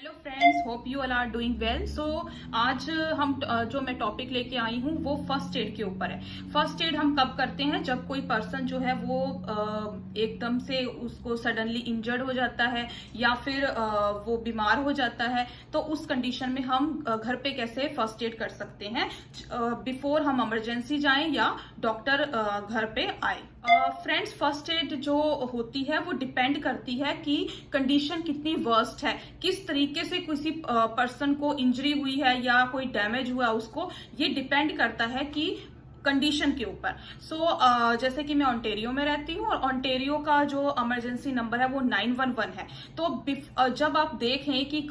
Hello friends, hope you all are doing well. So आज हम जो मैं टॉपिक लेके आई हूँ वो फर्स्ट एड के ऊपर है। फर्स्ट एड हम कब करते हैं? जब कोई पर्सन जो है वो एकदम से उसको सडनली इंजर्ड हो जाता है या फिर वो बीमार हो जाता है, तो उस कंडीशन में हम घर पे कैसे फर्स्ट एड कर सकते हैं बिफोर हम इमरजेंसी जाएं या डॉक्टर घर पे आए। फ्रेंड्स, फर्स्ट एड जो होती है वो डिपेंड करती है कि कंडीशन कितनी वर्स्ट है, किस तरीके से किसी पर्सन को इंजरी हुई है या कोई डैमेज हुआ उसको, ये डिपेंड करता है कि कंडीशन के ऊपर। जैसे कि मैं ओंटारियो में रहती हूँ और ओंटारियो का जो इमरजेंसी नंबर है वो 911 है। तो जब आप देखें कि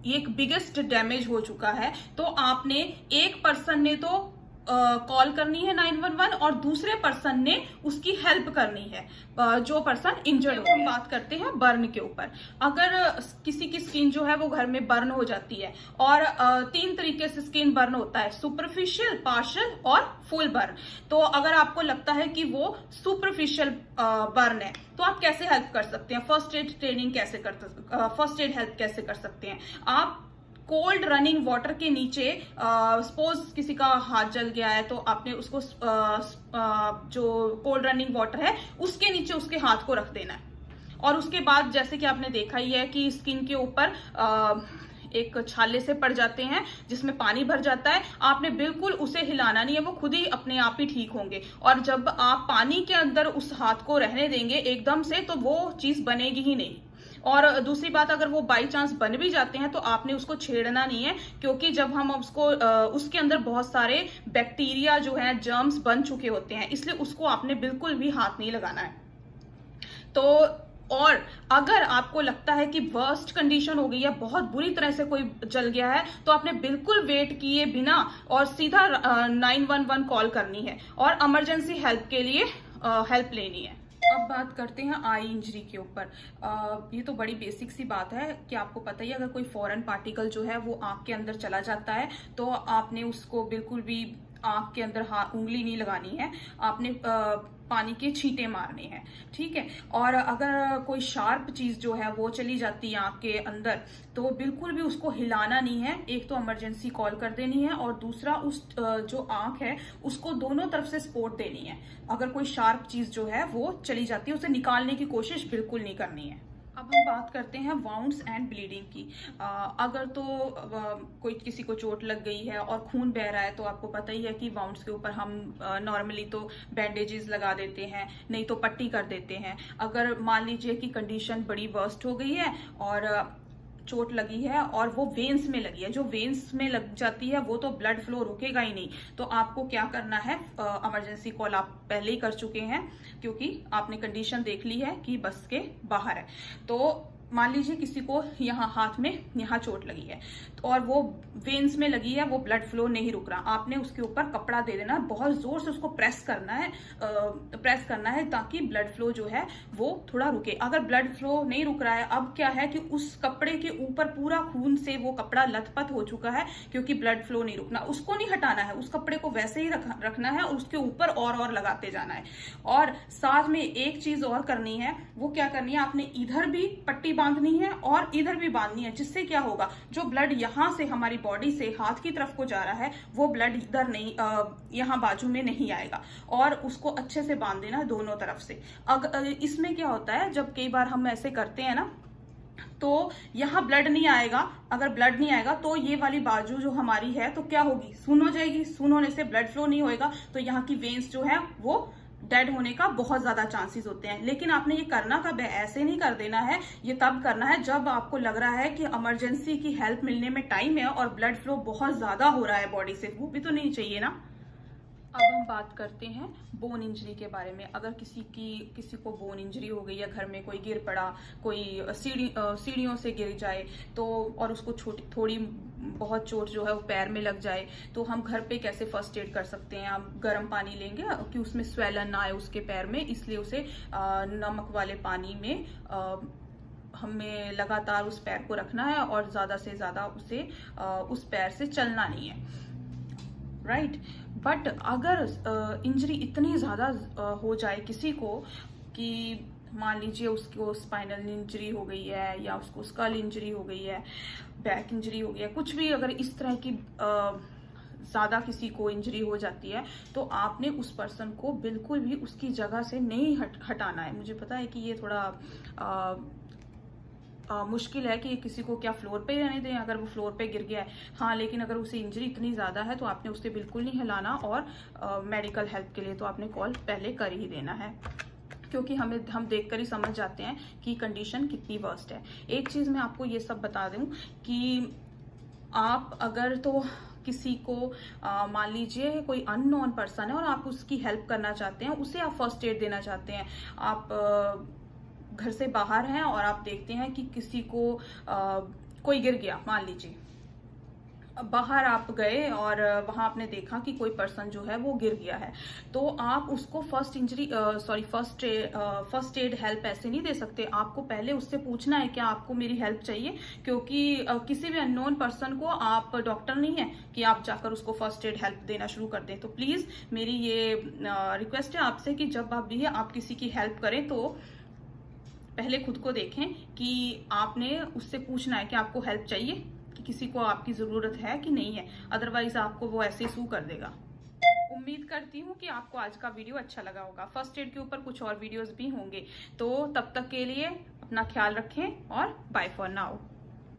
एक बिगेस्ट डैमेज हो चुका है तो आपने एक पर्सन ने तो कॉल करनी है 911 और दूसरे पर्सन ने उसकी हेल्प करनी है जो पर्सन इंजर्ड हो। हम बात करते हैं बर्न के ऊपर। अगर किसी की स्किन जो है वो घर में बर्न हो जाती है, और 3 तरीके से स्किन बर्न होता है, सुपरफिशियल, पार्शियल और फुल बर्न। तो अगर आपको लगता है कि वो सुपरफिशियल बर्न है तो आप कैसे हेल्प कर सकते हैं? फर्स्ट एड ट्रेनिंग कैसे फर्स्ट एड हेल्प कैसे कर सकते हैं? आप कोल्ड रनिंग वाटर के नीचे, सपोज किसी का हाथ जल गया है तो आपने उसको जो कोल्ड रनिंग वाटर है उसके नीचे उसके हाथ को रख देना है। और उसके बाद जैसे कि आपने देखा ही है कि स्किन के ऊपर एक छाले से पड़ जाते हैं जिसमें पानी भर जाता है, आपने बिल्कुल उसे हिलाना नहीं है, वो खुद ही अपने आप ही ठीक होंगे। और जब आप पानी के अंदर उस हाथ को रहने देंगे एकदम से तो वो चीज बनेगी ही नहीं। और दूसरी बात, अगर वो बाई चांस बन भी जाते हैं तो आपने उसको छेड़ना नहीं है, क्योंकि जब हम उसको उसके अंदर बहुत सारे बैक्टीरिया जो है, जर्म्स बन चुके होते हैं, इसलिए उसको आपने बिल्कुल भी हाथ नहीं लगाना है। तो और अगर आपको लगता है कि वर्स्ट कंडीशन हो गई है, बहुत बुरी तरह से कोई जल गया है, तो आपने बिल्कुल वेट किए बिना और सीधा 911 कॉल करनी है और इमरजेंसी हेल्प के लिए हेल्प लेनी है। अब बात करते हैं आई इंजरी के ऊपर। ये तो बड़ी बेसिक सी बात है कि आपको पता ही है, अगर कोई फॉरेन पार्टिकल जो है वो आंख के अंदर चला जाता है तो आपने उसको बिल्कुल भी आंख के अंदर उंगली नहीं लगानी है, आपने पानी के छींटे मारने हैं, ठीक है। और अगर कोई शार्प चीज जो है वो चली जाती है आंख के अंदर तो बिल्कुल भी उसको हिलाना नहीं है। एक तो इमरजेंसी कॉल कर देनी है और दूसरा उस जो आंख है उसको दोनों तरफ से सपोर्ट देनी है। अगर कोई शार्प चीज जो है वो चली जाती है उसे निकालने की कोशिश बिल्कुल नहीं करनी है। अब हम बात करते हैं वाउंड्स एंड ब्लीडिंग की। अगर तो कोई किसी को चोट लग गई है और खून बह रहा है तो आपको पता ही है कि वाउंड्स के ऊपर हम नॉर्मली तो बैंडेजेस लगा देते हैं, नहीं तो पट्टी कर देते हैं। अगर मान लीजिए कि कंडीशन बड़ी वर्स्ट हो गई है और चोट लगी है और वो वेन्स में लगी है, जो वेन्स में लग जाती है वो तो ब्लड फ्लो रुकेगा ही नहीं। तो आपको क्या करना है, इमरजेंसी कॉल आप पहले ही कर चुके हैं क्योंकि आपने कंडीशन देख ली है कि बस के बाहर है। तो मान लीजिए किसी को यहाँ हाथ में यहाँ चोट लगी है और वो वेन्स में लगी है, वो ब्लड फ्लो नहीं रुक रहा, आपने उसके ऊपर कपड़ा दे देना, बहुत जोर से उसको प्रेस करना है ताकि ब्लड फ्लो जो है वो थोड़ा रुके। अगर ब्लड फ्लो नहीं रुक रहा है, अब क्या है कि उस कपड़े के ऊपर पूरा खून से वो कपड़ा लथपथ हो चुका है क्योंकि ब्लड फ्लो नहीं रुकना, उसको नहीं हटाना है, उस कपड़े को वैसे ही रखना है और उसके ऊपर और लगाते जाना है। और साथ में एक चीज और करनी है, वो क्या करनी है, आपने इधर भी पट्टी बांधनी है और इधर भी बांधनी है, जिससे क्या होगा, जो ब्लड यहां से हमारी बॉडी से हाथ की तरफ को जा रहा है वो ब्लड इधर नहीं, यहां बाजू में नहीं आएगा। और उसको अच्छे से बांध देना दोनों तरफ से। अगर इसमें क्या होता है, जब कई बार हम ऐसे करते हैं ना तो यहाँ ब्लड नहीं आएगा। अगर ब्लड नहीं आएगा तो ये वाली बाजू जो हमारी है तो क्या होगी, सून हो जाएगी। सून होने से ब्लड फ्लो नहीं होएगा तो यहाँ की वेन्स जो है वो डेड होने का बहुत ज्यादा चांसेस होते हैं। लेकिन आपने ये करना कब है, ऐसे नहीं कर देना है, ये तब करना है जब आपको लग रहा है कि इमरजेंसी की हेल्प मिलने में टाइम है और ब्लड फ्लो बहुत ज्यादा हो रहा है बॉडी से, वो भी तो नहीं चाहिए ना। अब हम बात करते हैं बोन इंजरी के बारे में। अगर किसी को बोन इंजरी हो गई है, घर में कोई गिर पड़ा, कोई सीढ़ियों से गिर जाए तो, और उसको थोड़ी बहुत चोट जो है वो पैर में लग जाए, तो हम घर पे कैसे फर्स्ट एड कर सकते हैं? हम गर्म पानी लेंगे कि उसमें स्वेलन ना आए उसके पैर में, इसलिए उसे नमक वाले पानी में हमें लगातार उस पैर को रखना है और ज्यादा से ज्यादा उसे उस पैर से चलना नहीं है, राइट। बट अगर इंजरी इतनी ज्यादा हो जाए किसी को कि मान लीजिए उसको स्पाइनल इंजरी हो गई है या उसको स्कल इंजरी हो गई है, बैक इंजरी हो गई है, कुछ भी अगर इस तरह की ज़्यादा किसी को इंजरी हो जाती है तो आपने उस पर्सन को बिल्कुल भी उसकी जगह से नहीं हटाना है। मुझे पता है कि ये थोड़ा मुश्किल है कि किसी को क्या फ्लोर पे ही रहने दें अगर वो फ्लोर पे गिर गया है, हाँ, लेकिन अगर उसे इंजरी इतनी ज़्यादा है तो आपने उसे बिल्कुल नहीं हिलाना और मेडिकल हेल्प के लिए तो आपने कॉल पहले कर ही देना है, क्योंकि हम देखकर ही समझ जाते हैं कि कंडीशन कितनी वर्स्ट है। एक चीज़ मैं आपको ये सब बता दूं कि आप अगर तो किसी को मान लीजिए कोई अननोन पर्सन है और आप उसकी हेल्प करना चाहते हैं, उसे आप फर्स्ट एड देना चाहते हैं, आप घर से बाहर हैं और आप देखते हैं कि किसी को कोई गिर गया, मान लीजिए बाहर आप गए और वहां आपने देखा कि कोई पर्सन जो है वो गिर गया है, तो आप उसको फर्स्ट एड हेल्प ऐसे नहीं दे सकते। आपको पहले उससे पूछना है क्या आपको मेरी हेल्प चाहिए, क्योंकि किसी भी अननोन पर्सन को, आप डॉक्टर नहीं है कि आप जाकर उसको फर्स्ट एड हेल्प देना शुरू कर दें। तो प्लीज मेरी ये रिक्वेस्ट है आपसे कि जब आप भी आप किसी की हेल्प करें तो पहले खुद को देखें कि आपने उससे पूछना है कि आपको हेल्प चाहिए, कि किसी को आपकी जरूरत है कि नहीं है, अदरवाइज आपको वो ऐसे ही सू कर देगा। उम्मीद करती हूँ कि आपको आज का वीडियो अच्छा लगा होगा। फर्स्ट एड के ऊपर कुछ और वीडियोस भी होंगे, तो तब तक के लिए अपना ख्याल रखें और बाय फॉर नाउ।